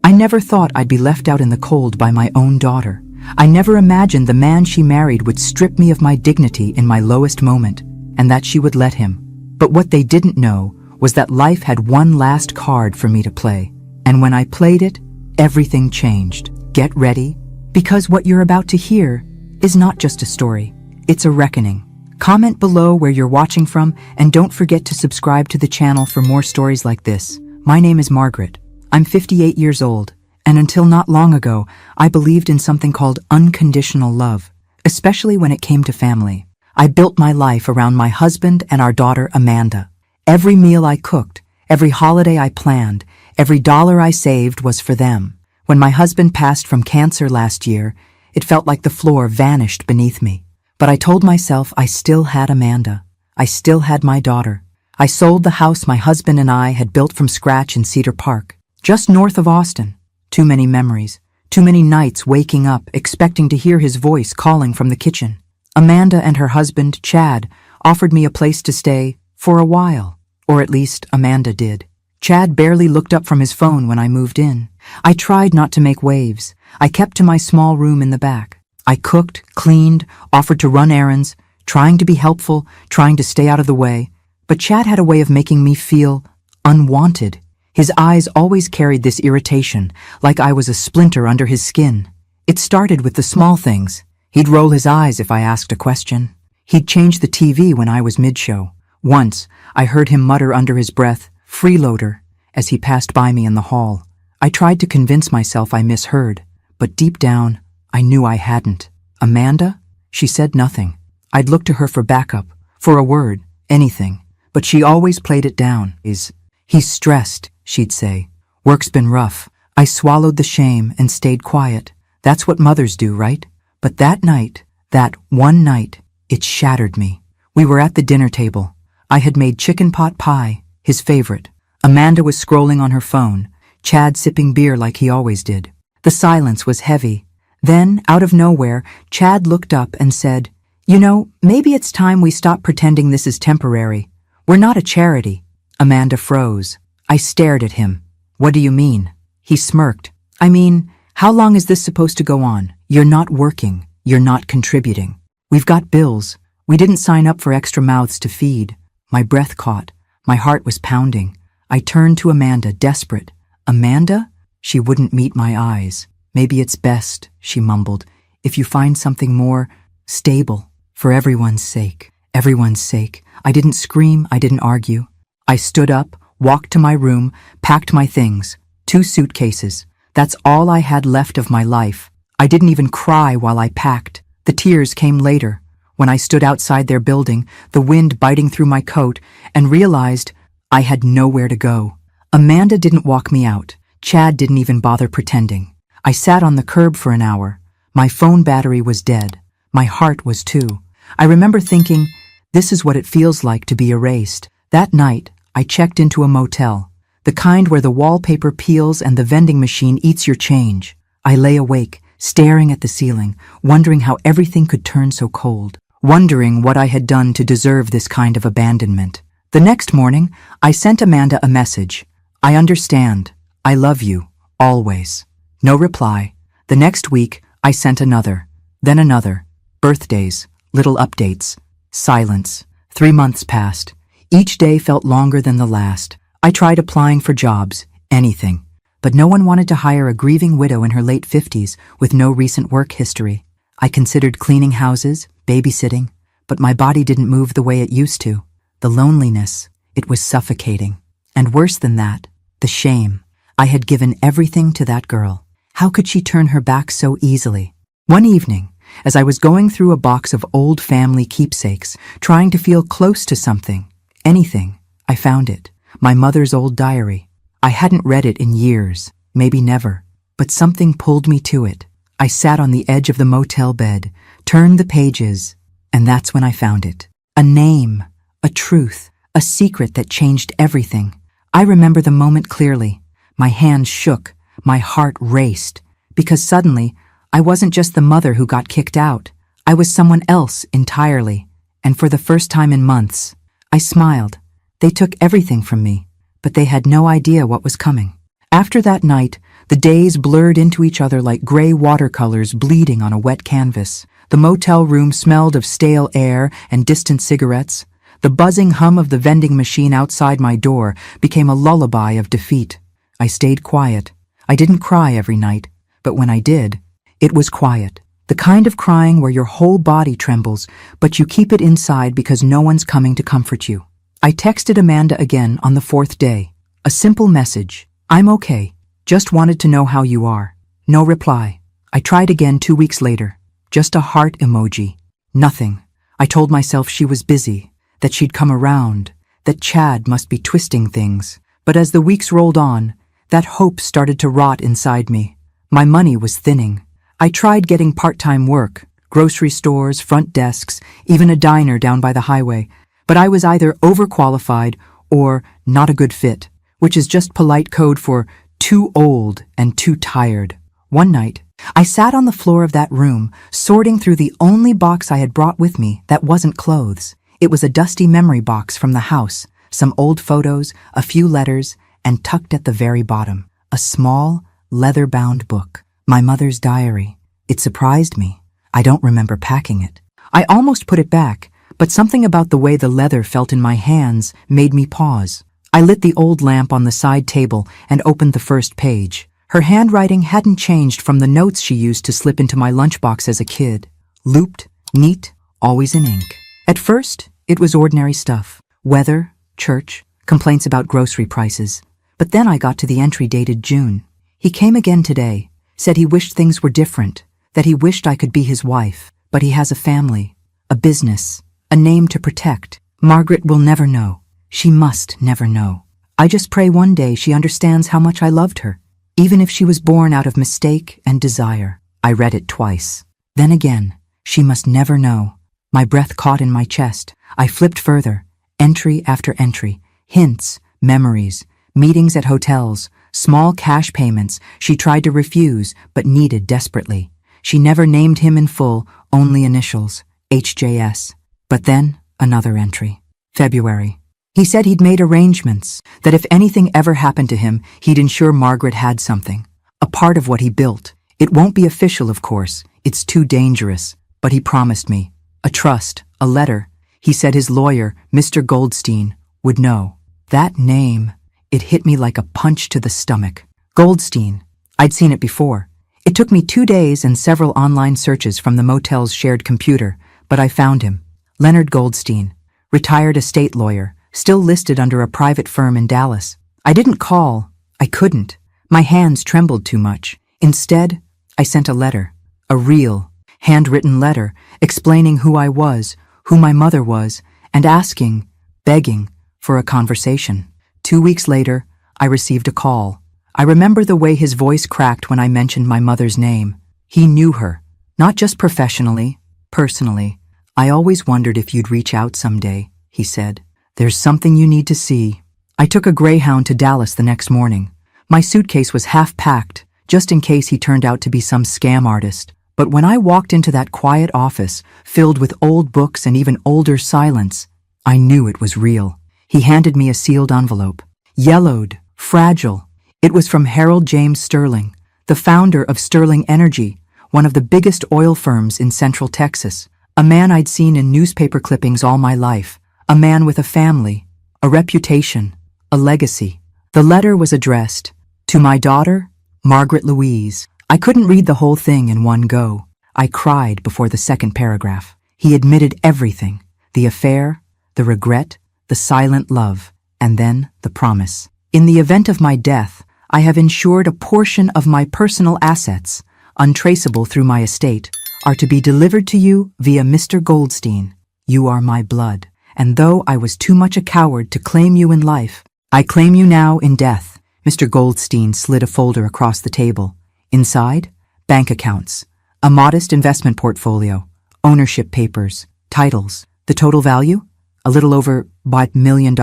I never thought I'd be left out in the cold by my own daughter. I never imagined the man she married would strip me of my dignity in my lowest moment, and that she would let him. But what they didn't know was that life had one last card for me to play. And when I played it, everything changed. Get ready, because what you're about to hear is not just a story, it's a reckoning. Comment below where you're watching from, and don't forget to subscribe to the channel for more stories like this. My name is Margaret. I'm 58 years old, and until not long ago, I believed in something called unconditional love, especially when it came to family. I built my life around my husband and our daughter Amanda. Every meal I cooked, every holiday I planned, every dollar I saved was for them. When my husband passed from cancer last year, it felt like the floor vanished beneath me. But I told myself I still had Amanda. I still had my daughter. I sold the house my husband and I had built from scratch in Cedar Park, just north of Austin. Too many memories, too many nights waking up expecting to hear his voice calling from the kitchen. Amanda and her husband, Chad, offered me a place to stay for a while, or at least Amanda did. Chad barely looked up from his phone when I moved in. I tried not to make waves. I kept to my small room in the back. I cooked, cleaned, offered to run errands, trying to be helpful, trying to stay out of the way. But Chad had a way of making me feel unwanted. His eyes always carried this irritation, like I was a splinter under his skin. It started with the small things. He'd roll his eyes if I asked a question. He'd change the TV when I was mid-show. Once, I heard him mutter under his breath, "Freeloader," as he passed by me in the hall. I tried to convince myself I misheard, but deep down, I knew I hadn't. Amanda? She said nothing. I'd look to her for backup, for a word, anything. But she always played it down. He's stressed, she'd say. Work's been rough. I swallowed the shame and stayed quiet. That's what mothers do, right? But that night, that one night, it shattered me. We were at the dinner table. I had made chicken pot pie, his favorite. Amanda was scrolling on her phone, Chad sipping beer like he always did. The silence was heavy. Then, out of nowhere, Chad looked up and said, "You know, maybe it's time we stop pretending this is temporary. We're not a charity." Amanda froze. I stared at him. "What do you mean?" He smirked. "I mean, how long is this supposed to go on? You're not working. You're not contributing. We've got bills. We didn't sign up for extra mouths to feed." My breath caught. My heart was pounding. I turned to Amanda, desperate. "Amanda?" She wouldn't meet my eyes. "Maybe it's best," she mumbled, "if you find something more stable. For everyone's sake. Everyone's sake." I didn't scream. I didn't argue. I stood up, walked to my room, packed my things. 2 suitcases. That's all I had left of my life. I didn't even cry while I packed. The tears came later, when I stood outside their building, the wind biting through my coat, and realized I had nowhere to go. Amanda didn't walk me out. Chad didn't even bother pretending. I sat on the curb for an hour. My phone battery was dead. My heart was too. I remember thinking, this is what it feels like to be erased. That night, I checked into a motel, the kind where the wallpaper peels and the vending machine eats your change. I lay awake, staring at the ceiling, wondering how everything could turn so cold, wondering what I had done to deserve this kind of abandonment. The next morning, I sent Amanda a message. "I understand. I love you. Always." No reply. The next week, I sent another. Then another. Birthdays. Little updates. Silence. 3 months passed. Each day felt longer than the last. I tried applying for jobs, anything. But no one wanted to hire a grieving widow in her late 50s with no recent work history. I considered cleaning houses, babysitting, but my body didn't move the way it used to. The loneliness, it was suffocating. And worse than that, the shame. I had given everything to that girl. How could she turn her back so easily? One evening, as I was going through a box of old family keepsakes, trying to feel close to something, anything, I found it. My mother's old diary. I hadn't read it in years, maybe never, but something pulled me to it. I sat on the edge of the motel bed, turned the pages, and that's when I found it. A name, a truth, a secret that changed everything. I remember the moment clearly. My hands shook, my heart raced, because suddenly, I wasn't just the mother who got kicked out. I was someone else entirely, and for the first time in months, I smiled. They took everything from me, but they had no idea what was coming. After that night, The days blurred into each other like gray watercolors bleeding on a wet canvas. The motel room smelled of stale air and distant cigarettes. The buzzing hum of the vending machine outside my door became a lullaby of defeat. I stayed quiet. I didn't cry every night, but when I did, it was quiet. The kind of crying where your whole body trembles, but you keep it inside because no one's coming to comfort you. I texted Amanda again on the 4th day. A simple message. I'm okay. Just wanted to know how you are. No reply. I tried again 2 weeks later. Just a heart emoji. Nothing. I told myself she was busy, that she'd come around, that Chad must be twisting things. But as the weeks rolled on, that hope started to rot inside me. My money was thinning. I tried getting part-time work, grocery stores, front desks, even a diner down by the highway, but I was either overqualified or not a good fit, which is just polite code for too old and too tired. One night, I sat on the floor of that room, sorting through the only box I had brought with me that wasn't clothes. It was a dusty memory box from the house, some old photos, a few letters, and tucked at the very bottom, a small, leather-bound book. My mother's diary. It surprised me. I don't remember packing it. I almost put it back, but something about the way the leather felt in my hands made me pause. I lit the old lamp on the side table and opened the first page. Her handwriting hadn't changed from the notes she used to slip into my lunchbox as a kid. Looped, neat, always in ink. At first, it was ordinary stuff. Weather, church, complaints about grocery prices. But then I got to the entry dated June. He came again today, said he wished things were different, that he wished I could be his wife, but he has a family, a business, a name to protect. Margaret will never know. She must never know. I just pray one day she understands how much I loved her, even if she was born out of mistake and desire. I read it twice. Then again, she must never know. My breath caught in my chest. I flipped further, entry after entry, hints, memories, meetings at hotels, small cash payments she tried to refuse but needed desperately. She never named him in full, only initials, HJS. But then, another entry. February. He said he'd made arrangements, that if anything ever happened to him, he'd ensure Margaret had something. A part of what he built. It won't be official, of course. It's too dangerous. But he promised me. A trust, a letter. He said his lawyer, Mr. Goldstein, would know. That name, it hit me like a punch to the stomach. Goldstein. I'd seen it before. It took me 2 days and several online searches from the motel's shared computer, but I found him. Leonard Goldstein, retired estate lawyer, still listed under a private firm in Dallas. I didn't call. I couldn't. My hands trembled too much. Instead, I sent a letter. A real, handwritten letter explaining who I was, who my mother was, and asking, begging, for a conversation. 2 weeks later, I received a call. I remember the way his voice cracked when I mentioned my mother's name. He knew her, not just professionally, personally. I always wondered if you'd reach out someday, he said. There's something you need to see. I took a Greyhound to Dallas the next morning. My suitcase was half packed, just in case he turned out to be some scam artist. But when I walked into that quiet office, filled with old books and even older silence, I knew it was real. He handed me a sealed envelope. Yellowed, fragile. It was from Harold James Sterling, the founder of Sterling Energy, one of the biggest oil firms in Central Texas. A man I'd seen in newspaper clippings all my life. A man with a family, a reputation, a legacy. The letter was addressed to my daughter, Margaret Louise. I couldn't read the whole thing in one go. I cried before the second paragraph. He admitted everything, the affair, the regret, the silent love, and then the promise. In the event of my death, I have insured a portion of my personal assets, untraceable through my estate, are to be delivered to you via Mr. Goldstein. You are my blood. And though I was too much a coward to claim you in life, I claim you now in death. Mr. Goldstein slid a folder across the table. Inside, bank accounts, a modest investment portfolio, ownership papers, titles. The total value? A little over $1 million.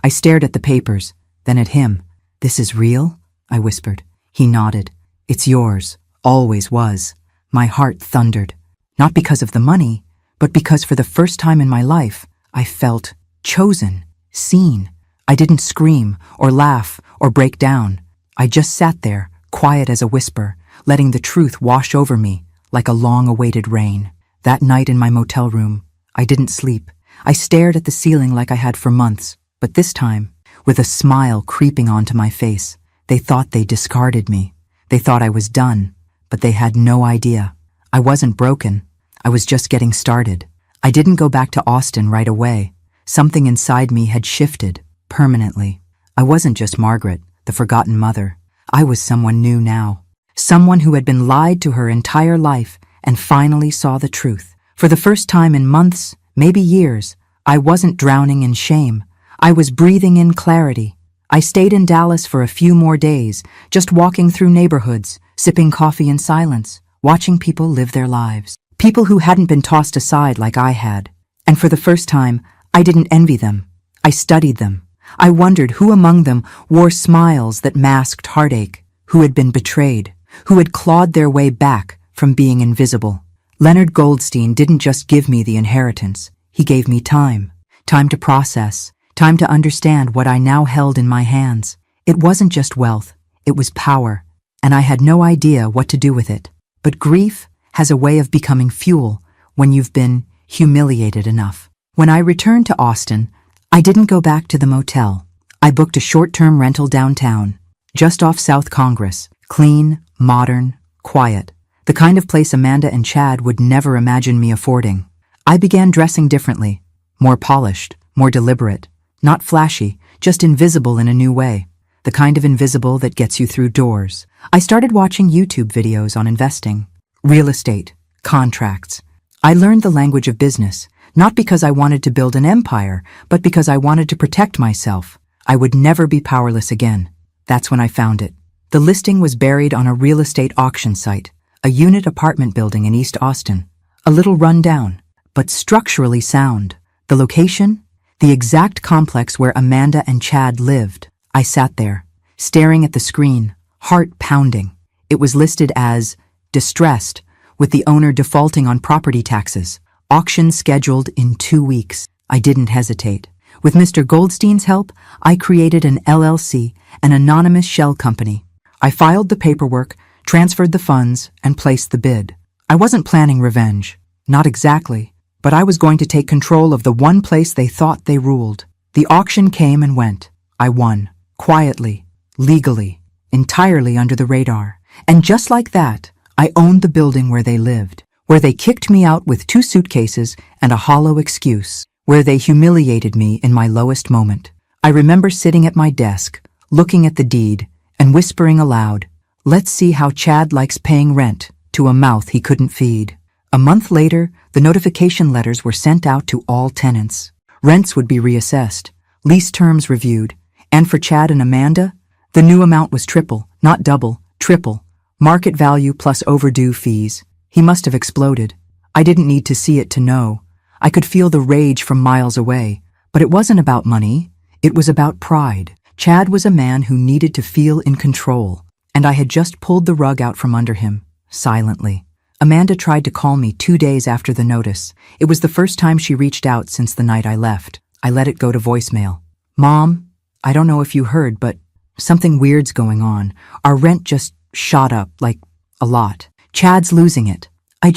I stared at the papers, then at him. This is real? I whispered. He nodded. It's yours. Always was. My heart thundered. Not because of the money, but because for the first time in my life, I felt chosen, seen. I didn't scream or laugh or break down. I just sat there, quiet as a whisper, letting the truth wash over me like a long-awaited rain. That night in my motel room, I didn't sleep. I stared at the ceiling like I had for months, but this time, with a smile creeping onto my face. They thought they discarded me. They thought I was done, but they had no idea. I wasn't broken. I was just getting started. I didn't go back to Austin right away. Something inside me had shifted, permanently. I wasn't just Margaret, the forgotten mother. I was someone new now. Someone who had been lied to her entire life and finally saw the truth. For the first time in months, maybe years, I wasn't drowning in shame. I was breathing in clarity. I stayed in Dallas for a few more days, just walking through neighborhoods, sipping coffee in silence, watching people live their lives. People who hadn't been tossed aside like I had. And for the first time, I didn't envy them. I studied them. I wondered who among them wore smiles that masked heartache, who had been betrayed, who had clawed their way back from being invisible. Leonard Goldstein didn't just give me the inheritance. He gave me time. Time to process. Time to understand what I now held in my hands. It wasn't just wealth. It was power. And I had no idea what to do with it. But grief has a way of becoming fuel when you've been humiliated enough. When I returned to Austin, I didn't go back to the motel. I booked a short-term rental downtown, just off South Congress. Clean, modern, quiet. The kind of place Amanda and Chad would never imagine me affording. I began dressing differently, more polished, more deliberate. Not flashy, just invisible in a new way. The kind of invisible that gets you through doors. I started watching YouTube videos on investing, real estate, contracts. I learned the language of business, not because I wanted to build an empire, but because I wanted to protect myself. I would never be powerless again. That's when I found it. The listing was buried on a real estate auction site, a unit apartment building in East Austin. A little run down, but structurally sound. The location? The exact complex where Amanda and Chad lived. I sat there, staring at the screen, heart pounding. It was listed as distressed, with the owner defaulting on property taxes. Auction scheduled in 2 weeks. I didn't hesitate. With Mr. Goldstein's help, I created an LLC, an anonymous shell company. I filed the paperwork, transferred the funds, and placed the bid. I wasn't planning revenge. Not exactly. But I was going to take control of the one place they thought they ruled. The auction came and went. I won. Quietly. Legally. Entirely under the radar. And just like that, I owned the building where they lived. Where they kicked me out with 2 suitcases and a hollow excuse. Where they humiliated me in my lowest moment. I remember sitting at my desk, looking at the deed, and whispering aloud, "Let's see how Chad likes paying rent," to a mouth he couldn't feed. A month later, the notification letters were sent out to all tenants. Rents would be reassessed, lease terms reviewed, and for Chad and Amanda, the new amount was triple, not double, triple. Market value plus overdue fees. He must have exploded. I didn't need to see it to know. I could feel the rage from miles away. But it wasn't about money. It was about pride. Chad was a man who needed to feel in control, and I had just pulled the rug out from under him, silently. Amanda tried to call me 2 days after the notice. It was the first time she reached out since the night I left. I let it go to voicemail. "Mom, I don't know if you heard, but something weird's going on. Our rent just shot up, like, a lot. Chad's losing it. I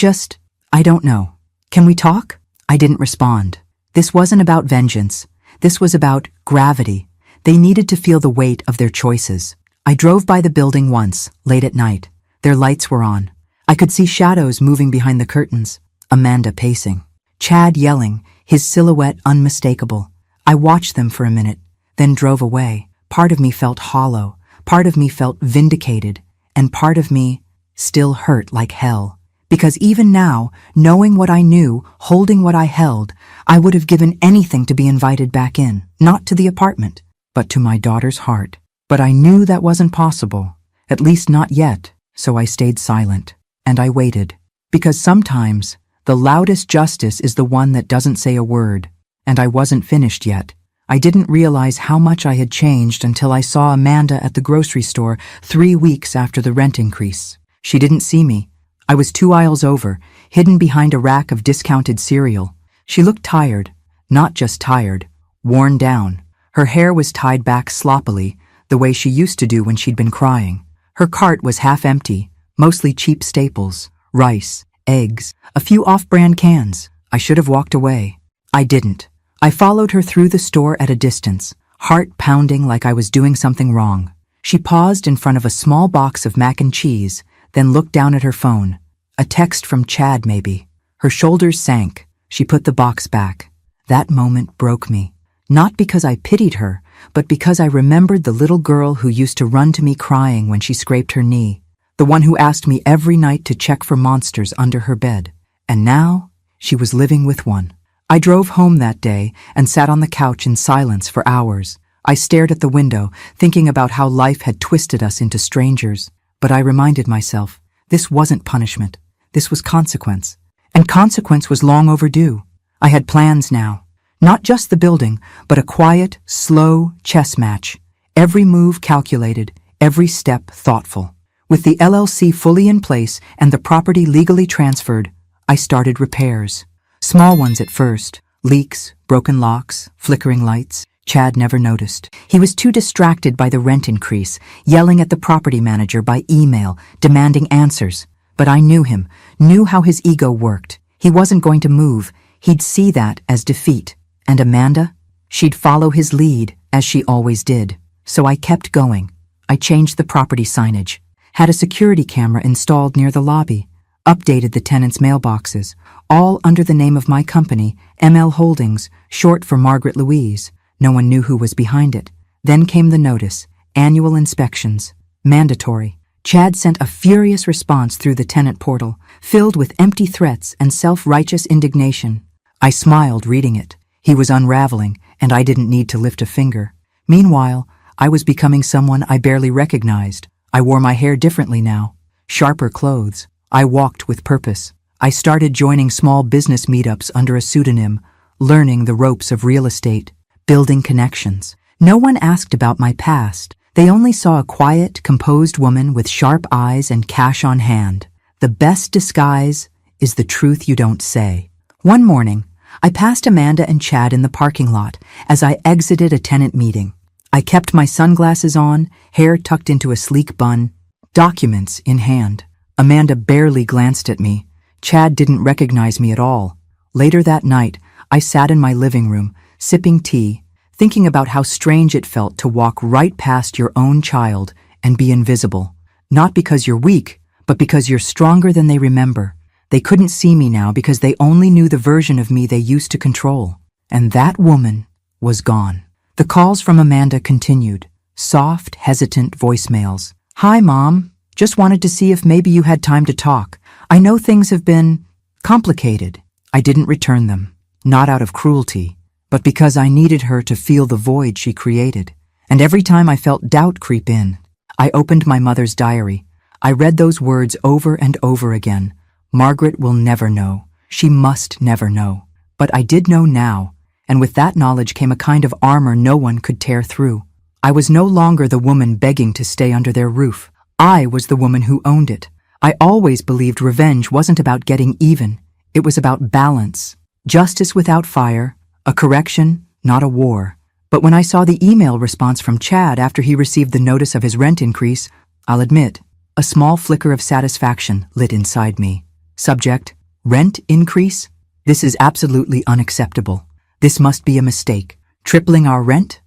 don't know. Can we talk?" I didn't respond. This wasn't about vengeance. This was about gravity. They needed to feel the weight of their choices. I drove by the building once, late at night. Their lights were on. I could see shadows moving behind the curtains. Amanda pacing. Chad yelling, his silhouette unmistakable. I watched them for a minute, then drove away. Part of me felt hollow. Part of me felt vindicated. And part of me still hurt like hell. Because even now, knowing what I knew, holding what I held, I would have given anything to be invited back in. Not to the apartment, but to my daughter's heart. But I knew that wasn't possible. At least not yet. So I stayed silent. And I waited. Because sometimes, the loudest justice is the one that doesn't say a word. And I wasn't finished yet. I didn't realize how much I had changed until I saw Amanda at the grocery store 3 weeks after the rent increase. She didn't see me. I was 2 aisles over, hidden behind a rack of discounted cereal. She looked tired. Not just tired. Worn down. Her hair was tied back sloppily, the way she used to do when she'd been crying. Her cart was half empty, mostly cheap staples, rice, eggs, a few off-brand cans. I should have walked away. I didn't. I followed her through the store at a distance, heart pounding like I was doing something wrong. She paused in front of a small box of mac and cheese, then looked down at her phone. A text from Chad, maybe. Her shoulders sank. She put the box back. That moment broke me. Not because I pitied her, but because I remembered the little girl who used to run to me crying when she scraped her knee. The one who asked me every night to check for monsters under her bed. And now, she was living with one. I drove home that day and sat on the couch in silence for hours. I stared at the window, thinking about how life had twisted us into strangers. But I reminded myself, this wasn't punishment. This was consequence. And consequence was long overdue. I had plans now. Not just the building, but a quiet, slow chess match. Every move calculated, every step thoughtful. With the LLC fully in place and the property legally transferred, I started repairs. Small ones at first. Leaks, broken locks, flickering lights. Chad never noticed. He was too distracted by the rent increase, yelling at the property manager by email, demanding answers. But I knew him, knew how his ego worked. He wasn't going to move. He'd see that as defeat. And Amanda? She'd follow his lead, as she always did. So I kept going. I changed the property signage, had a security camera installed near the lobby, updated the tenants' mailboxes, all under the name of my company, ML Holdings, short for Margaret Louise. No one knew who was behind it. Then came the notice, annual inspections, mandatory. Chad sent a furious response through the tenant portal, filled with empty threats and self-righteous indignation. I smiled reading it. He was unraveling, and I didn't need to lift a finger. Meanwhile, I was becoming someone I barely recognized. I wore my hair differently now, sharper clothes. I walked with purpose. I started joining small business meetups under a pseudonym, learning the ropes of real estate, building connections. No one asked about my past. They only saw a quiet, composed woman with sharp eyes and cash on hand. The best disguise is the truth you don't say. One morning, I passed Amanda and Chad in the parking lot as I exited a tenant meeting. I kept my sunglasses on, hair tucked into a sleek bun, documents in hand. Amanda barely glanced at me. Chad didn't recognize me at all. Later that night, I sat in my living room, sipping tea, thinking about how strange it felt to walk right past your own child and be invisible. Not because you're weak, but because you're stronger than they remember. They couldn't see me now because they only knew the version of me they used to control. And that woman was gone. The calls from Amanda continued. Soft, hesitant voicemails. Hi, Mom. Just wanted to see if maybe you had time to talk. I know things have been complicated. I didn't return them. Not out of cruelty, but because I needed her to feel the void she created. And every time I felt doubt creep in, I opened my mother's diary. I read those words over and over again. Margaret will never know. She must never know. But I did know now, and with that knowledge came a kind of armor no one could tear through. I was no longer the woman begging to stay under their roof. I was the woman who owned it. I always believed revenge wasn't about getting even. It was about balance. Justice without fire, a correction, not a war. But when I saw the email response from Chad after he received the notice of his rent increase, I'll admit, a small flicker of satisfaction lit inside me. Subject, rent increase? This is absolutely unacceptable. This must be a mistake. Tripling our rent?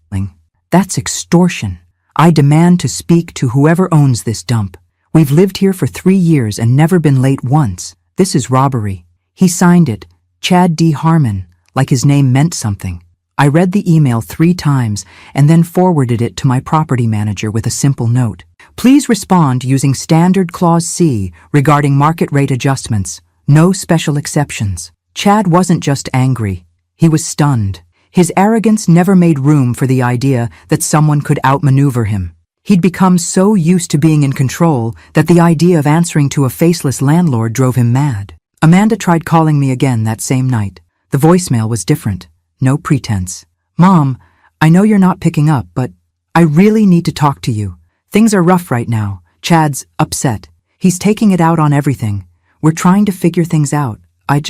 That's extortion. I demand to speak to whoever owns this dump. We've lived here for 3 years and never been late once. This is robbery. He signed it, Chad D. Harmon, like his name meant something. I read the email 3 times and then forwarded it to my property manager with a simple note. Please respond using Standard Clause C regarding market rate adjustments. No special exceptions. Chad wasn't just angry. He was stunned. His arrogance never made room for the idea that someone could outmaneuver him. He'd become so used to being in control that the idea of answering to a faceless landlord drove him mad. Amanda tried calling me again that same night. The voicemail was different. No pretense. Mom, I know you're not picking up, but I really need to talk to you. Things are rough right now. Chad's upset. He's taking it out on everything. We're trying to figure things out. I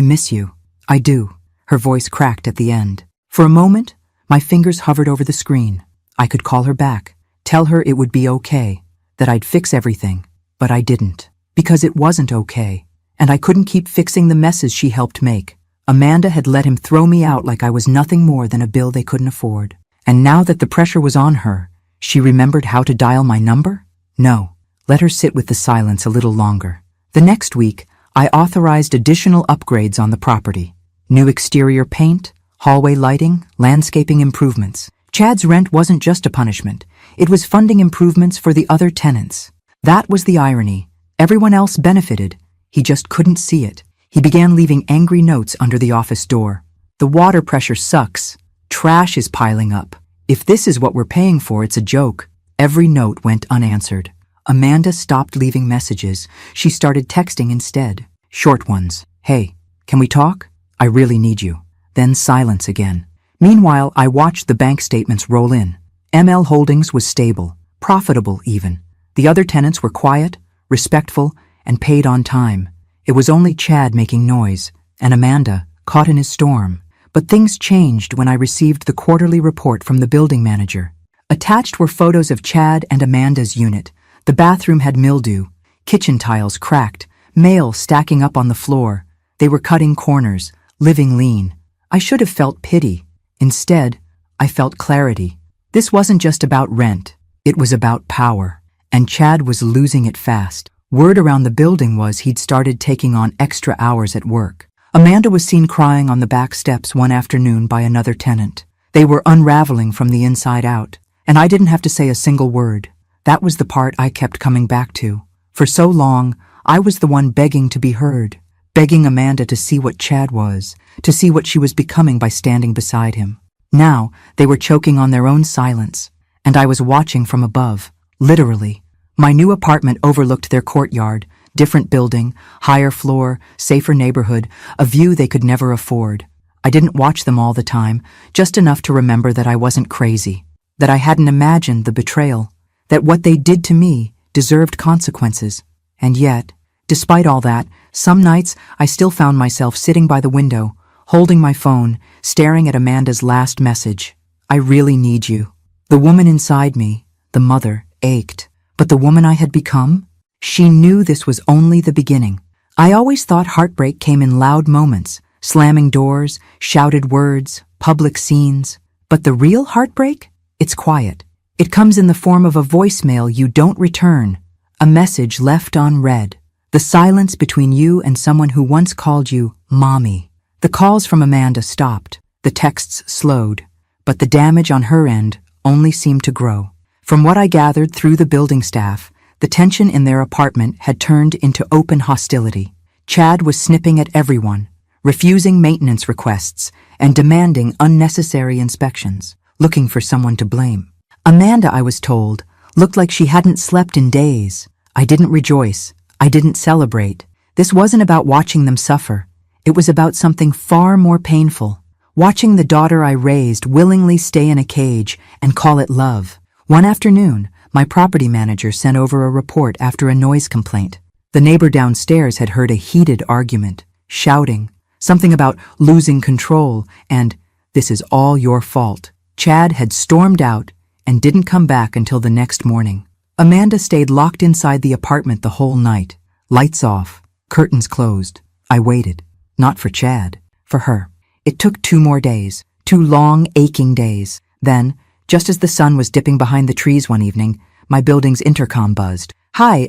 miss you. I do. Her voice cracked at the end. For a moment, my fingers hovered over the screen. I could call her back, tell her it would be okay. that I'd fix everything, but I didn't. Because it wasn't okay, and I couldn't keep fixing the messes she helped make. Amanda had let him throw me out like I was nothing more than a bill they couldn't afford. And now that the pressure was on her, she remembered how to dial my number? No, let her sit with the silence a little longer. The next week, I authorized additional upgrades on the property. New exterior paint, hallway lighting, landscaping improvements. Chad's rent wasn't just a punishment. It was funding improvements for the other tenants. That was the irony. Everyone else benefited. He just couldn't see it. He began leaving angry notes under the office door. The water pressure sucks. Trash is piling up. If this is what we're paying for, it's a joke. Every note went unanswered. Amanda stopped leaving messages. She started texting instead. Short ones. Hey, can we talk? I really need you. Then silence again. Meanwhile, I watched the bank statements roll in. ML Holdings was stable, profitable even. The other tenants were quiet, respectful, and paid on time. It was only Chad making noise, and Amanda caught in his storm. But things changed when I received the quarterly report from the building manager. Attached were photos of Chad and Amanda's unit. The bathroom had mildew, kitchen tiles cracked, mail stacking up on the floor. They were cutting corners, living lean. I should have felt pity. Instead, I felt clarity. This wasn't just about rent. It was about power. And Chad was losing it fast. Word around the building was he'd started taking on extra hours at work. Amanda was seen crying on the back steps one afternoon by another tenant. They were unraveling from the inside out, and I didn't have to say a single word. That was the part I kept coming back to. For so long, I was the one begging to be heard, begging Amanda to see what Chad was, to see what she was becoming by standing beside him. Now, they were choking on their own silence, and I was watching from above, literally. My new apartment overlooked their courtyard, different building, higher floor, safer neighborhood, a view they could never afford. I didn't watch them all the time, just enough to remember that I wasn't crazy, that I hadn't imagined the betrayal, that what they did to me deserved consequences. And yet, despite all that, some nights I still found myself sitting by the window, holding my phone, staring at Amanda's last message. I really need you. The woman inside me, the mother, ached. But the woman I had become? She knew this was only the beginning. I always thought heartbreak came in loud moments, slamming doors, shouted words, public scenes. But the real heartbreak? It's quiet. It comes in the form of a voicemail you don't return, a message left unread, the silence between you and someone who once called you Mommy. The calls from Amanda stopped, the texts slowed, but the damage on her end only seemed to grow. From what I gathered through the building staff, the tension in their apartment had turned into open hostility. Chad was snipping at everyone, refusing maintenance requests, and demanding unnecessary inspections, looking for someone to blame. Amanda, I was told, looked like she hadn't slept in days. I didn't rejoice. I didn't celebrate. This wasn't about watching them suffer. It was about something far more painful. Watching the daughter I raised willingly stay in a cage and call it love. One afternoon, my property manager sent over a report after a noise complaint. The neighbor downstairs had heard a heated argument, shouting, something about losing control and, "This is all your fault." Chad had stormed out and didn't come back until the next morning. Amanda stayed locked inside the apartment the whole night, lights off, curtains closed. I waited, not for Chad, for her. It took 2 more days, 2 long, aching days. Then, just as the sun was dipping behind the trees one evening, my building's intercom buzzed. "Hi,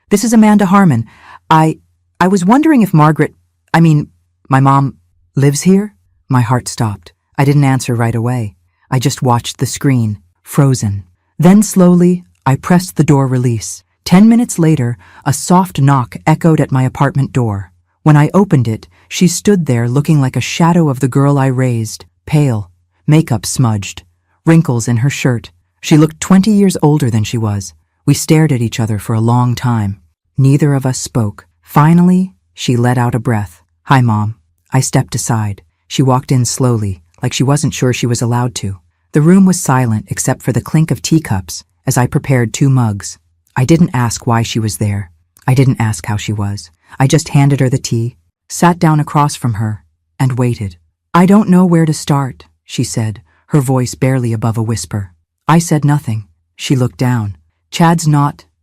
this is Amanda Harmon. I was wondering if my mom lives here?" My heart stopped. I didn't answer right away. I just watched the screen, frozen. Then slowly, I pressed the door release. 10 minutes later, a soft knock echoed at my apartment door. When I opened it, she stood there looking like a shadow of the girl I raised, pale, makeup smudged, wrinkles in her shirt. She looked 20 years older than she was. We stared at each other for a long time. Neither of us spoke. Finally, she let out a breath. "Hi, Mom." I stepped aside. She walked in slowly, like she wasn't sure she was allowed to. The room was silent except for the clink of teacups as I prepared 2 mugs. I didn't ask why she was there. I didn't ask how she was. I just handed her the tea, sat down across from her, and waited. "I don't know where to start," she said, her voice barely above a whisper. I said nothing. She looked down.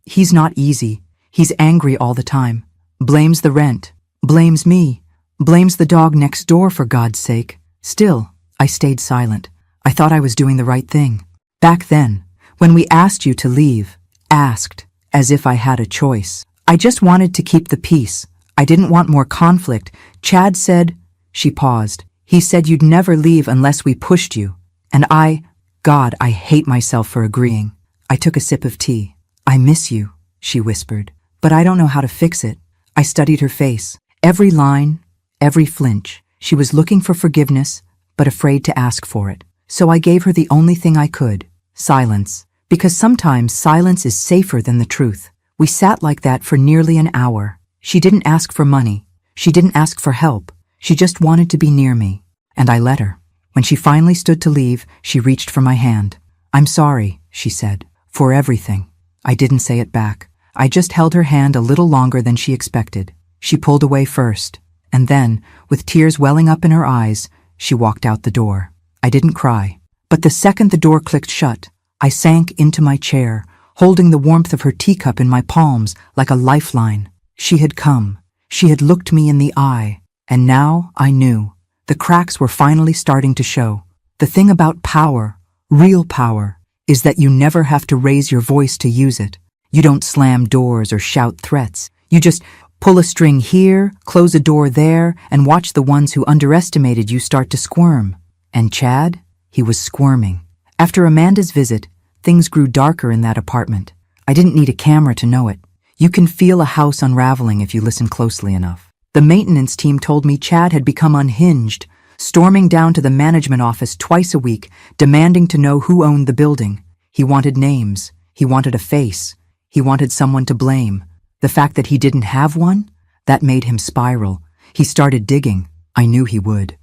He's not easy. He's angry all the time. Blames the rent. Blames me. Blames the dog next door, for God's sake. Still, I stayed silent. I thought I was doing the right thing. Back then, when we asked you to leave, asked, as if I had a choice. I just wanted to keep the peace. I didn't want more conflict. Chad said, she paused. He said you'd never leave unless we pushed you. And God, I hate myself for agreeing. I took a sip of tea. I miss you, she whispered. But I don't know how to fix it. I studied her face. Every line, every flinch. She was looking for forgiveness, but afraid to ask for it. So I gave her the only thing I could. Silence. Because sometimes silence is safer than the truth. We sat like that for nearly an hour. She didn't ask for money. She didn't ask for help. She just wanted to be near me. And I let her. When she finally stood to leave, she reached for my hand. I'm sorry, she said, for everything. I didn't say it back. I just held her hand a little longer than she expected. She pulled away first, and then, with tears welling up in her eyes, she walked out the door. I didn't cry. But the second the door clicked shut, I sank into my chair, holding the warmth of her teacup in my palms like a lifeline. She had come. She had looked me in the eye. And now I knew. The cracks were finally starting to show. The thing about power, real power, is that you never have to raise your voice to use it. You don't slam doors or shout threats. You just pull a string here, close a door there, and watch the ones who underestimated you start to squirm. And Chad? He was squirming. After Amanda's visit, things grew darker in that apartment. I didn't need a camera to know it. You can feel a house unraveling if you listen closely enough. The maintenance team told me Chad had become unhinged, storming down to the management office twice a week, demanding to know who owned the building. He wanted names. He wanted a face. He wanted someone to blame. The fact that he didn't have one? That made him spiral. He started digging. I knew he would.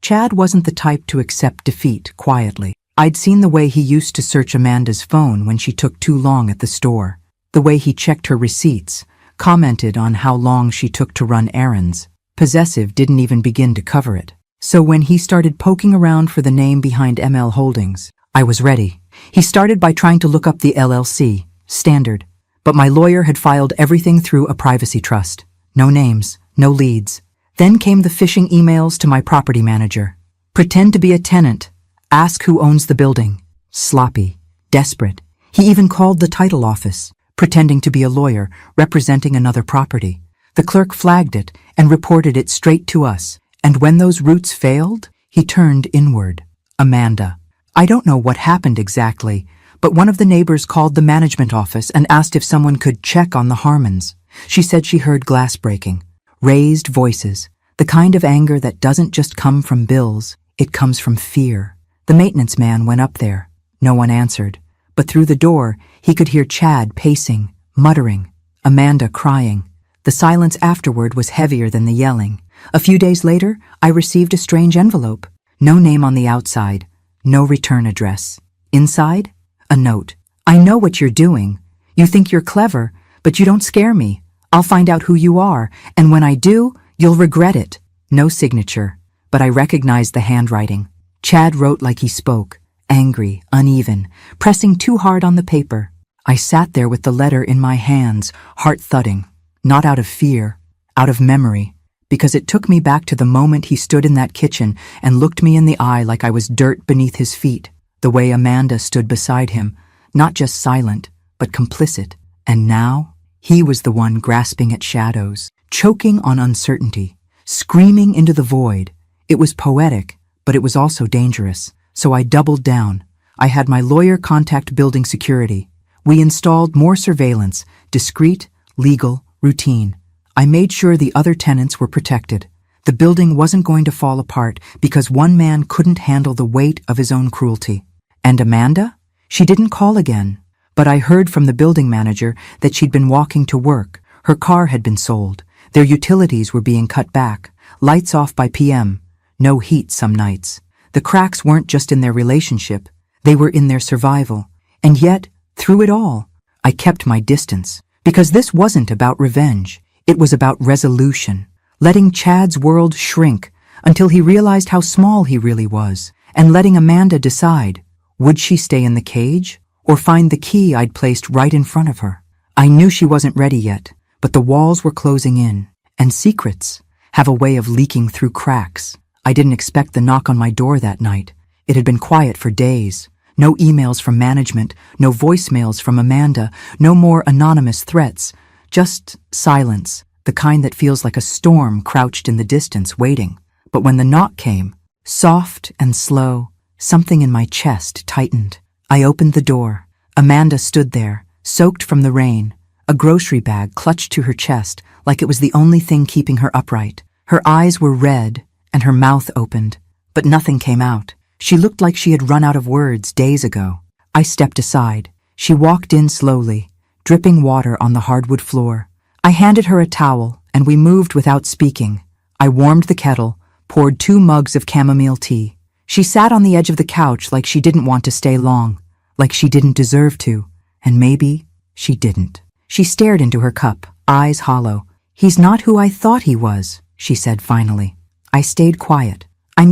Chad wasn't the type to accept defeat quietly. I'd seen the way he used to search Amanda's phone when she took too long at the store. The way he checked her receipts, commented on how long she took to run errands. Possessive didn't even begin to cover it. So when he started poking around for the name behind ML Holdings, I was ready. He started by trying to look up the LLC, standard. But my lawyer had filed everything through a privacy trust. No names, no leads. Then came the phishing emails to my property manager. Pretend to be a tenant. Ask who owns the building. Sloppy. Desperate. He even called the title office, pretending to be a lawyer representing another property. The clerk flagged it and reported it straight to us. And when those routes failed, he turned inward. Amanda. I don't know what happened exactly, but one of the neighbors called the management office and asked if someone could check on the Harmons. She said she heard glass breaking. Raised voices. The kind of anger that doesn't just come from bills, it comes from fear. The maintenance man went up there. No one answered. But through the door, he could hear Chad pacing, muttering, Amanda crying. The silence afterward was heavier than the yelling. A few days later, I received a strange envelope. No name on the outside. No return address. Inside? A note. I know what you're doing. You think you're clever, but you don't scare me. I'll find out who you are, and when I do, you'll regret it. No signature, but I recognized the handwriting. Chad wrote like he spoke, angry, uneven, pressing too hard on the paper. I sat there with the letter in my hands, heart thudding, not out of fear, out of memory, because it took me back to the moment he stood in that kitchen and looked me in the eye like I was dirt beneath his feet, the way Amanda stood beside him, not just silent, but complicit. And now, he was the one grasping at shadows, choking on uncertainty, screaming into the void. It was poetic, but it was also dangerous. So I doubled down. I had my lawyer contact building security. We installed more surveillance, discreet, legal, routine. I made sure the other tenants were protected. The building wasn't going to fall apart because one man couldn't handle the weight of his own cruelty. And Amanda? She didn't call again. But I heard from the building manager that she'd been walking to work. Her car had been sold. Their utilities were being cut back. Lights off by PM. No heat some nights. The cracks weren't just in their relationship. They were in their survival. And yet, through it all, I kept my distance. Because this wasn't about revenge. It was about resolution. Letting Chad's world shrink until he realized how small he really was. And letting Amanda decide. Would she stay in the cage? or find the key I'd placed right in front of her. I knew she wasn't ready yet, but the walls were closing in, and secrets have a way of leaking through cracks. I didn't expect the knock on my door that night. It had been quiet for days. No emails from management, no voicemails from Amanda, no more anonymous threats. Just silence, the kind that feels like a storm crouched in the distance waiting. But when the knock came, soft and slow, something in my chest tightened. I opened the door. Amanda stood there, soaked from the rain, a grocery bag clutched to her chest like it was the only thing keeping her upright. Her eyes were red and her mouth opened, but nothing came out. She looked like she had run out of words days ago. I stepped aside. She walked in slowly, dripping water on the hardwood floor. I handed her a towel, and we moved without speaking. I warmed the kettle, poured 2 mugs of chamomile tea. She sat on the edge of the couch like she didn't want to stay long, like she didn't deserve to, and maybe she didn't. She stared into her cup, eyes hollow. "He's not who I thought he was," she said finally. I stayed quiet. I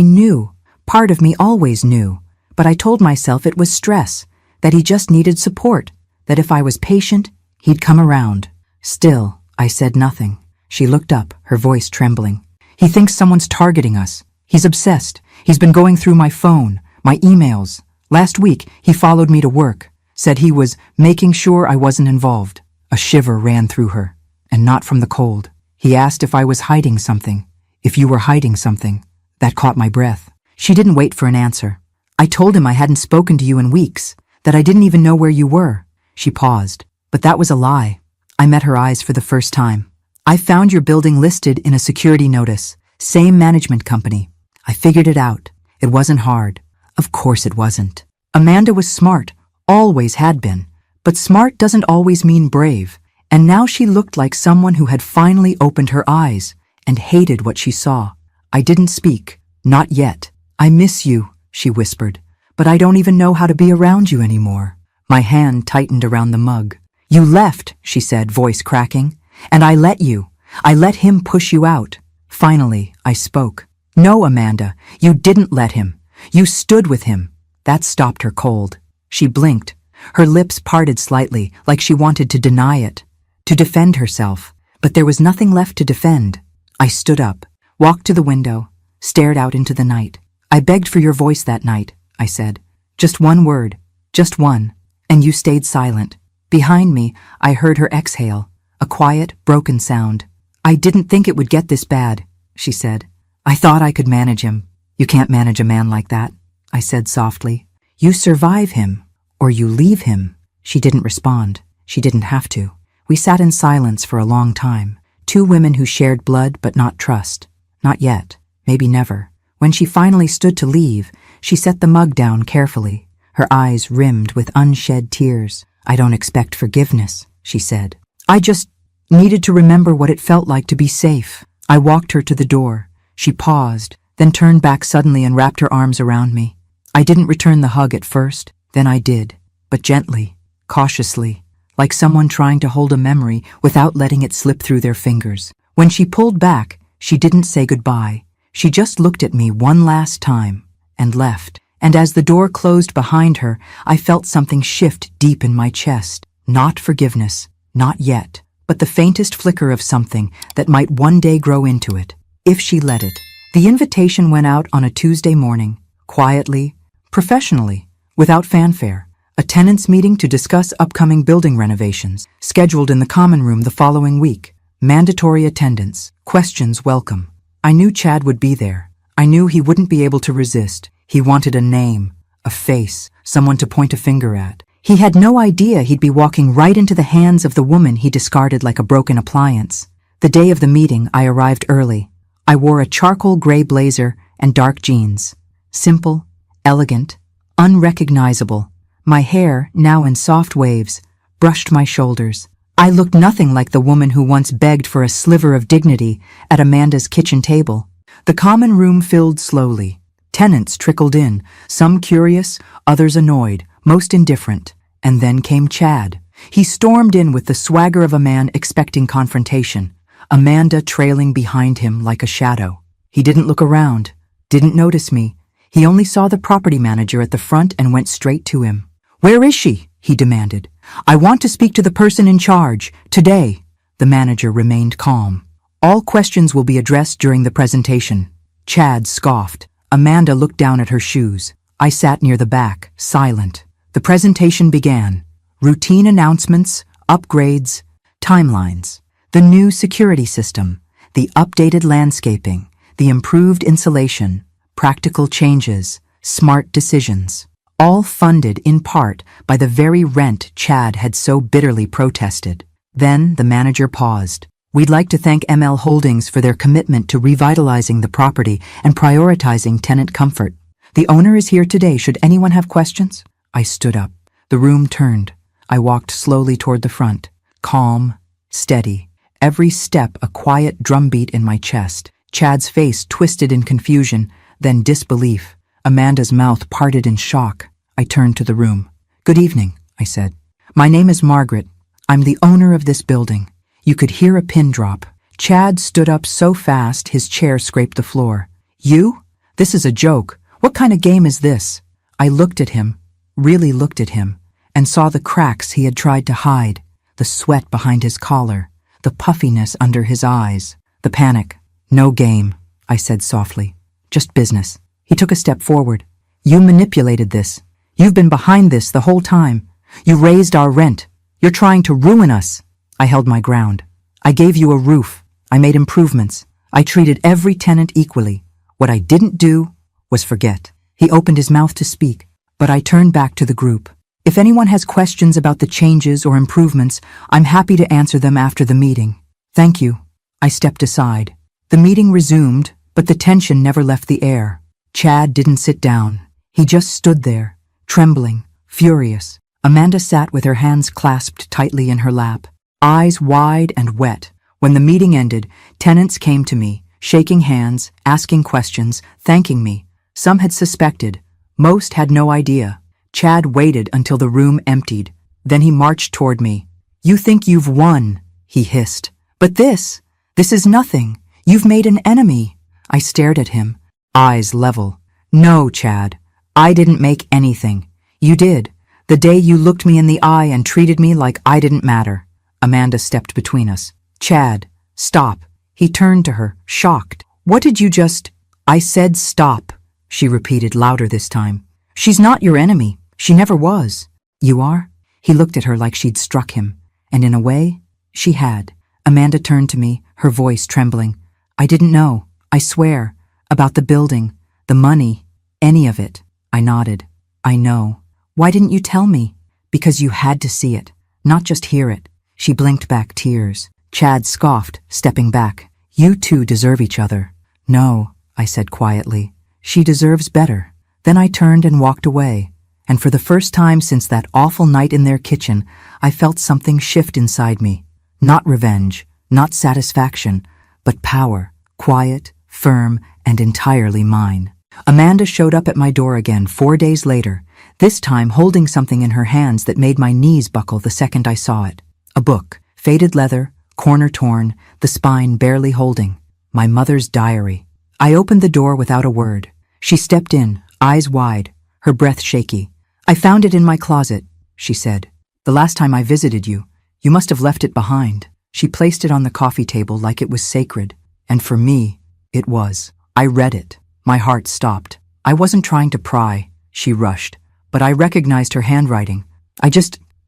knew. Part of me always knew, but I told myself it was stress, that he just needed support, that if I was patient, he'd come around. Still, I said nothing. She looked up, her voice trembling. "He thinks someone's targeting us. He's obsessed. He's been going through my phone, my emails. Last week, he followed me to work, said he was making sure I wasn't involved." A shiver ran through her, and not from the cold. "He asked if I was hiding something. If you were hiding something." That caught my breath. She didn't wait for an answer. "I told him I hadn't spoken to you in weeks, that I didn't even know where you were." She paused. "But that was a lie." I met her eyes for the first time. "I found your building listed in a security notice. Same management company. I figured it out. It wasn't hard." Of course it wasn't. Amanda was smart, always had been. But smart doesn't always mean brave. And now she looked like someone who had finally opened her eyes and hated what she saw. I didn't speak. Not yet. "I miss you," she whispered, "but I don't even know how to be around you anymore." My hand tightened around the mug. "You left," she said, voice cracking, "and I let you. I let him push you out." Finally, I spoke. "No, Amanda, you didn't let him. You stood with him." That stopped her cold. She blinked. Her lips parted slightly, like she wanted to deny it, to defend herself. But there was nothing left to defend. I stood up, walked to the window, stared out into the night. "I begged for your voice that night," I said. "Just one word, just one, and you stayed silent." Behind me, I heard her exhale, a quiet, broken sound. "I didn't think it would get this bad," she said. "I thought I could manage him." "You can't manage a man like that," I said softly. "You survive him, or you leave him." She didn't respond. She didn't have to. We sat in silence for a long time, 2 women who shared blood but not trust. Not yet, maybe never. When she finally stood to leave, she set the mug down carefully, her eyes rimmed with unshed tears. "I don't expect forgiveness," she said. "I just needed to remember what it felt like to be safe." I walked her to the door. She paused, then turned back suddenly and wrapped her arms around me. I didn't return the hug at first, then I did, but gently, cautiously, like someone trying to hold a memory without letting it slip through their fingers. When she pulled back, she didn't say goodbye. She just looked at me one last time and left. And as the door closed behind her, I felt something shift deep in my chest. Not forgiveness, not yet, but the faintest flicker of something that might one day grow into it, if she let it. The invitation went out on a Tuesday morning, quietly, professionally, without fanfare. A tenants' meeting to discuss upcoming building renovations, scheduled in the common room the following week. Mandatory attendance, questions welcome. I knew Chad would be there. I knew he wouldn't be able to resist. He wanted a name, a face, someone to point a finger at. He had no idea he'd be walking right into the hands of the woman he discarded like a broken appliance. The day of the meeting, I arrived early. I wore a charcoal gray blazer and dark jeans. Simple, elegant, unrecognizable. My hair, now in soft waves, brushed my shoulders. I looked nothing like the woman who once begged for a sliver of dignity at Amanda's kitchen table. The common room filled slowly. Tenants trickled in, some curious, others annoyed, most indifferent. And then came Chad. He stormed in with the swagger of a man expecting confrontation, Amanda trailing behind him like a shadow. He didn't look around, didn't notice me. He only saw the property manager at the front and went straight to him. "Where is she?" he demanded. "I want to speak to the person in charge, today." The manager remained calm. "All questions will be addressed during the presentation." Chad scoffed. Amanda looked down at her shoes. I sat near the back, silent. The presentation began. Routine announcements, upgrades, timelines. The new security system, the updated landscaping, the improved insulation, practical changes, smart decisions. All funded in part by the very rent Chad had so bitterly protested. Then the manager paused. "We'd like to thank ML Holdings for their commitment to revitalizing the property and prioritizing tenant comfort. The owner is here today should anyone have questions." I stood up. The room turned. I walked slowly toward the front, calm, steady. Every step a quiet drumbeat in my chest. Chad's face twisted in confusion, then disbelief. Amanda's mouth parted in shock. I turned to the room. "Good evening," I said. "My name is Margaret. I'm the owner of this building." You could hear a pin drop. Chad stood up so fast his chair scraped the floor. "You? This is a joke. What kind of game is this?" I looked at him, really looked at him, and saw the cracks he had tried to hide, the sweat behind his collar, the puffiness under his eyes, the panic. "No game," I said softly. "Just business." He took a step forward. "You manipulated this. You've been behind this the whole time. You raised our rent. You're trying to ruin us." I held my ground. "I gave you a roof. I made improvements. I treated every tenant equally. What I didn't do was forget." He opened his mouth to speak, but I turned back to the group. "If anyone has questions about the changes or improvements, I'm happy to answer them after the meeting. Thank you." I stepped aside. The meeting resumed, but the tension never left the air. Chad didn't sit down. He just stood there, trembling, furious. Amanda sat with her hands clasped tightly in her lap, eyes wide and wet. When the meeting ended, tenants came to me, shaking hands, asking questions, thanking me. Some had suspected. Most had no idea. Chad waited until the room emptied. Then he marched toward me. "You think you've won," he hissed. "But this is nothing. You've made an enemy." I stared at him, eyes level. "No, Chad, I didn't make anything. You did. The day you looked me in the eye and treated me like I didn't matter." Amanda stepped between us. "Chad, stop." He turned to her, shocked. "What did you just—" "I said stop," she repeated louder this time. "She's not your enemy. She never was." "You are?" He looked at her like she'd struck him, and in a way, she had. Amanda turned to me, her voice trembling. "I didn't know, I swear, about the building, the money, any of it." I nodded. "I know. Why didn't you tell me?" "Because you had to see it, not just hear it." She blinked back tears. Chad scoffed, stepping back. "You two deserve each other." "No," I said quietly. "She deserves better." Then I turned and walked away, and for the first time since that awful night in their kitchen, I felt something shift inside me. Not revenge, not satisfaction, but power, quiet, firm, and entirely mine. Amanda showed up at my door again 4 days later, this time holding something in her hands that made my knees buckle the second I saw it. A book, faded leather, corner torn, the spine barely holding. My mother's diary. I opened the door without a word. She stepped in, eyes wide, her breath shaky. "I found it in my closet," she said. "The last time I visited you. You must have left it behind." She placed it on the coffee table like it was sacred. And for me, it was. I read it. My heart stopped. "I wasn't trying to pry," she rushed, "but I recognized her handwriting.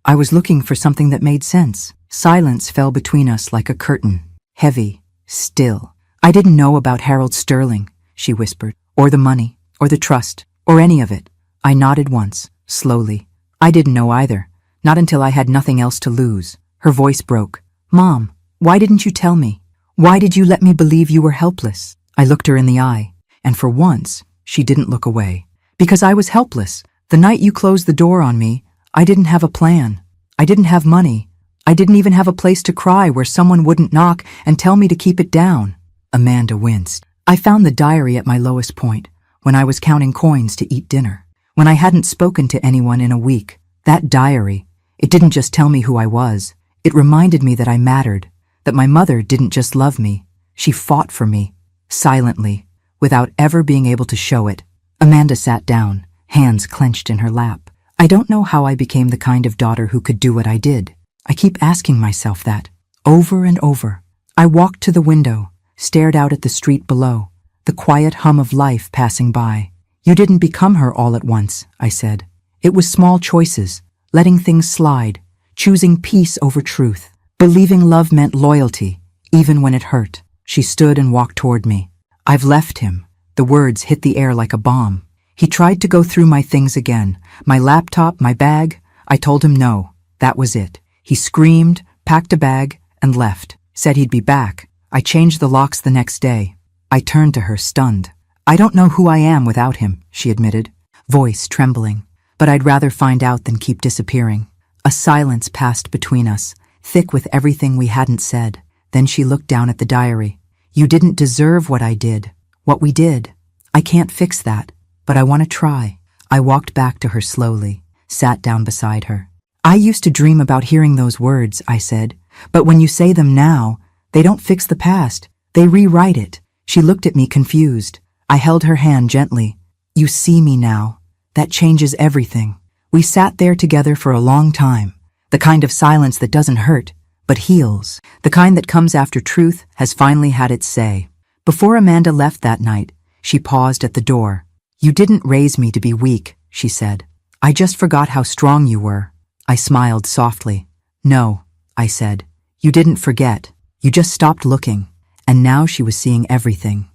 I was looking for something that made sense." Silence fell between us like a curtain, heavy, still. "I didn't know about Harold Sterling," she whispered, "or the money, or the trust, or any of it." I nodded once, slowly. "I didn't know either, not until I had nothing else to lose." Her voice broke. "Mom, why didn't you tell me? Why did you let me believe you were helpless?" I looked her in the eye, and for once, she didn't look away. "Because I was helpless. The night you closed the door on me, I didn't have a plan. I didn't have money. I didn't even have a place to cry where someone wouldn't knock and tell me to keep it down." Amanda winced. "I found the diary at my lowest point, when I was counting coins to eat dinner, when I hadn't spoken to anyone in a week. That diary, it didn't just tell me who I was. It reminded me that I mattered, that my mother didn't just love me. She fought for me, silently, without ever being able to show it." Amanda sat down, hands clenched in her lap. I don't know how I became the kind of daughter who could do what I did. I keep asking myself that, over and over. I walked to the window, stared out at the street below, the quiet hum of life passing by. You didn't become her all at once, I said. It was small choices, letting things slide, choosing peace over truth, believing love meant loyalty, even when it hurt. She stood and walked toward me. I've left him. The words hit the air like a bomb. He tried to go through my things again, my laptop, my bag. I told him no, that was it. He screamed, packed a bag, and left. Said he'd be back. I changed the locks the next day. I turned to her, stunned. I don't know who I am without him, she admitted, voice trembling. But I'd rather find out than keep disappearing. A silence passed between us, thick with everything we hadn't said. Then she looked down at the diary. You didn't deserve what I did, what we did. I can't fix that, but I want to try. I walked back to her slowly, sat down beside her. I used to dream about hearing those words, I said, but when you say them now, they don't fix the past. They rewrite it. She looked at me confused. I held her hand gently. You see me now. That changes everything. We sat there together for a long time. The kind of silence that doesn't hurt, but heals. The kind that comes after truth has finally had its say. Before Amanda left that night, she paused at the door. You didn't raise me to be weak, she said. I just forgot how strong you were. I smiled softly. No, I said. You didn't forget. You just stopped looking. And now she was seeing everything.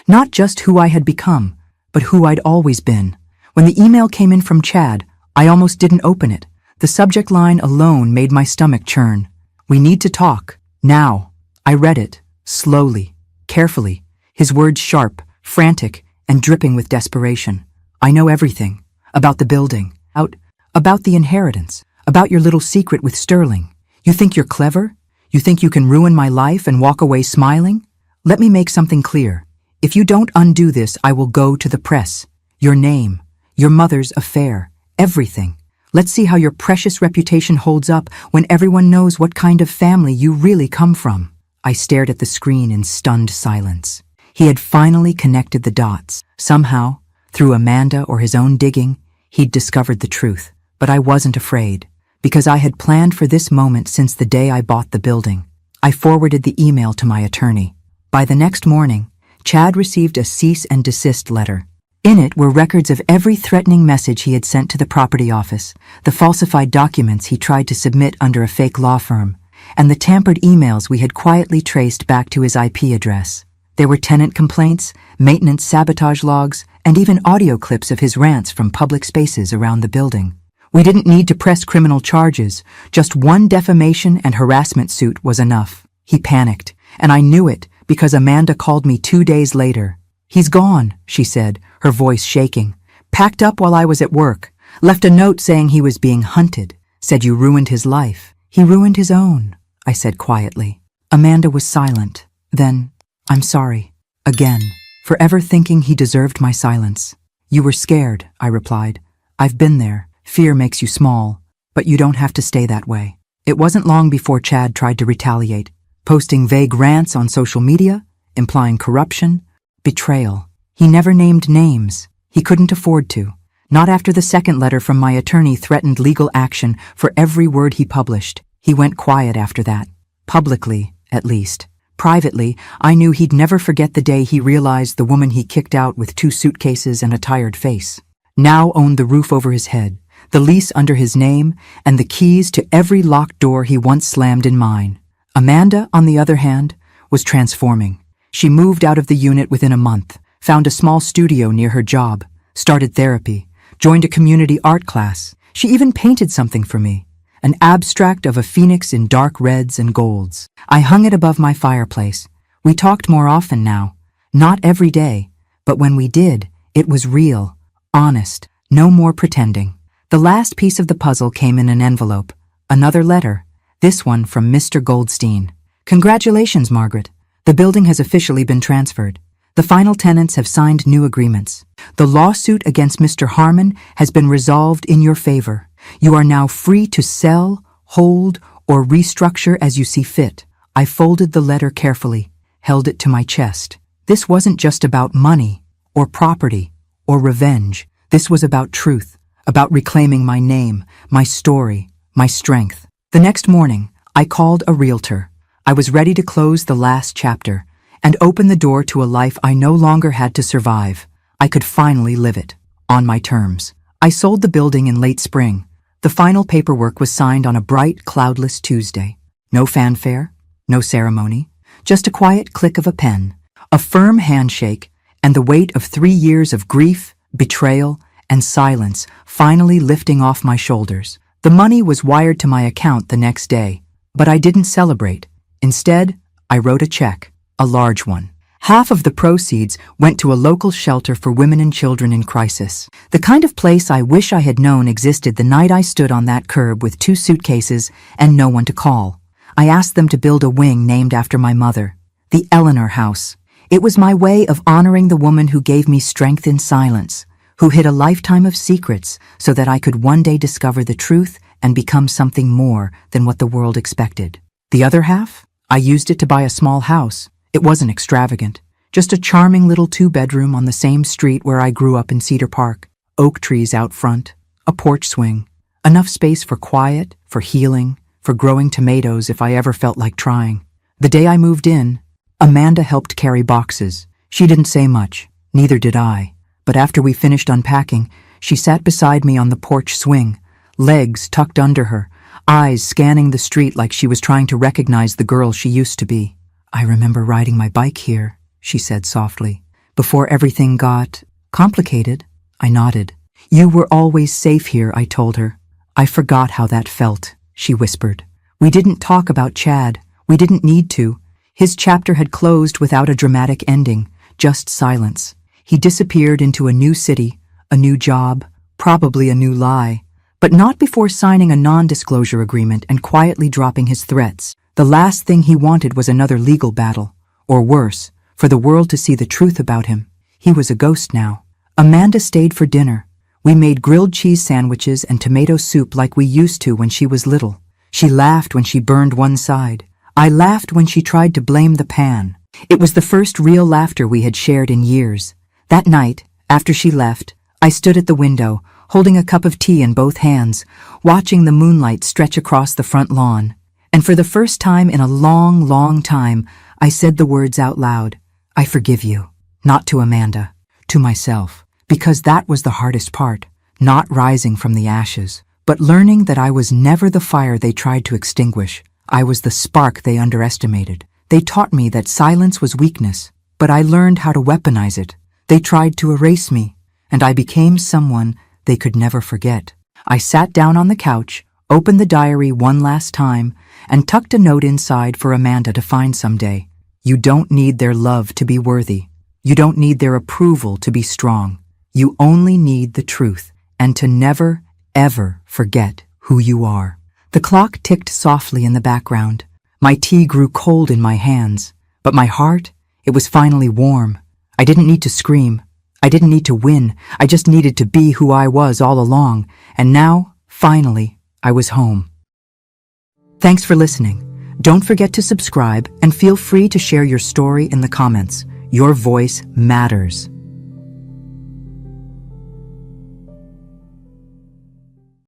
Not just who I had become, but who I'd always been. When the email came in from Chad, I almost didn't open it. The subject line alone made my stomach churn. We need to talk. Now. I read it, slowly, carefully, his words sharp, frantic, and dripping with desperation. I know everything. About the building. About the inheritance. About your little secret with Sterling. You think you're clever? You think you can ruin my life and walk away smiling? Let me make something clear. If you don't undo this, I will go to the press. Your name, your mother's affair, everything. Let's see how your precious reputation holds up when everyone knows what kind of family you really come from. I stared at the screen in stunned silence. He had finally connected the dots. Somehow, through Amanda or his own digging, he'd discovered the truth. But I wasn't afraid, because I had planned for this moment since the day I bought the building. I forwarded the email to my attorney. By the next morning, Chad received a cease and desist letter. In it were records of every threatening message he had sent to the property office, the falsified documents he tried to submit under a fake law firm, and the tampered emails we had quietly traced back to his IP address. There were tenant complaints, maintenance sabotage logs, and even audio clips of his rants from public spaces around the building. We didn't need to press criminal charges. Just one defamation and harassment suit was enough. He panicked, and I knew it because Amanda called me 2 days later. He's gone, she said, her voice shaking. Packed up while I was at work. Left a note saying he was being hunted. Said you ruined his life. He ruined his own, I said quietly. Amanda was silent. Then, I'm sorry. Again, for ever thinking he deserved my silence. You were scared, I replied. I've been there. Fear makes you small, but you don't have to stay that way. It wasn't long before Chad tried to retaliate, posting vague rants on social media, implying corruption, betrayal. He never named names. He couldn't afford to. Not after the second letter from my attorney threatened legal action for every word he published. He went quiet after that. Publicly, at least. Privately, I knew he'd never forget the day he realized the woman he kicked out with 2 suitcases and a tired face now owned the roof over his head, the lease under his name, and the keys to every locked door he once slammed in mine. Amanda, on the other hand, was transforming. She moved out of the unit within a month, found a small studio near her job, started therapy, joined a community art class. She even painted something for me, an abstract of a phoenix in dark reds and golds. I hung it above my fireplace. We talked more often now. Not every day, but when we did, it was real, honest, no more pretending. The last piece of the puzzle came in an envelope. Another letter, this one from Mr. Goldstein. Congratulations, Margaret. The building has officially been transferred. The final tenants have signed new agreements. The lawsuit against Mr. Harmon has been resolved in your favor. You are now free to sell, hold, or restructure as you see fit. I folded the letter carefully, held it to my chest. This wasn't just about money, or property, or revenge. This was about truth, about reclaiming my name, my story, my strength. The next morning, I called a realtor. I was ready to close the last chapter and open the door to a life I no longer had to survive. I could finally live it, on my terms. I sold the building in late spring. The final paperwork was signed on a bright, cloudless Tuesday. No fanfare, no ceremony, just a quiet click of a pen, a firm handshake, and the weight of 3 years of grief, betrayal, and silence finally lifting off my shoulders. The money was wired to my account the next day, but I didn't celebrate. Instead, I wrote a check, a large one. Half of the proceeds went to a local shelter for women and children in crisis. The kind of place I wish I had known existed the night I stood on that curb with 2 suitcases and no one to call. I asked them to build a wing named after my mother, the Eleanor House. It was my way of honoring the woman who gave me strength in silence, who hid a lifetime of secrets so that I could one day discover the truth and become something more than what the world expected. The other half? I used it to buy a small house. It wasn't extravagant, just a charming little 2-bedroom on the same street where I grew up in Cedar Park. Oak trees out front, a porch swing, enough space for quiet, for healing, for growing tomatoes if I ever felt like trying. The day I moved in, Amanda helped carry boxes. She didn't say much, neither did I. But after we finished unpacking, she sat beside me on the porch swing, legs tucked under her, eyes scanning the street like she was trying to recognize the girl she used to be. "I remember riding my bike here," she said softly. "Before everything got complicated." I nodded. "You were always safe here," I told her. "I forgot how that felt," she whispered. "We didn't talk about Chad. We didn't need to. His chapter had closed without a dramatic ending, just silence. He disappeared into a new city, a new job, probably a new lie, but not before signing a non-disclosure agreement and quietly dropping his threats. The last thing he wanted was another legal battle, or worse, for the world to see the truth about him. He was a ghost now. Amanda stayed for dinner. We made grilled cheese sandwiches and tomato soup like we used to when she was little. She laughed when she burned one side. I laughed when she tried to blame the pan. It was the first real laughter we had shared in years. That night, after she left, I stood at the window, holding a cup of tea in both hands, watching the moonlight stretch across the front lawn. And for the first time in a long, long time, I said the words out loud. "I forgive you." Not to Amanda, to myself. Because that was the hardest part, not rising from the ashes, but learning that I was never the fire they tried to extinguish. I was the spark they underestimated. They taught me that silence was weakness, but I learned how to weaponize it. They tried to erase me, and I became someone they could never forget. I sat down on the couch, opened the diary one last time, and tucked a note inside for Amanda to find someday. You don't need their love to be worthy. You don't need their approval to be strong. You only need the truth, and to never, ever forget who you are. The clock ticked softly in the background. My tea grew cold in my hands, but my heart, it was finally warm. I didn't need to scream. I didn't need to win. I just needed to be who I was all along, and now, finally, I was home. Thanks for listening. Don't forget to subscribe and feel free to share your story in the comments. Your voice matters.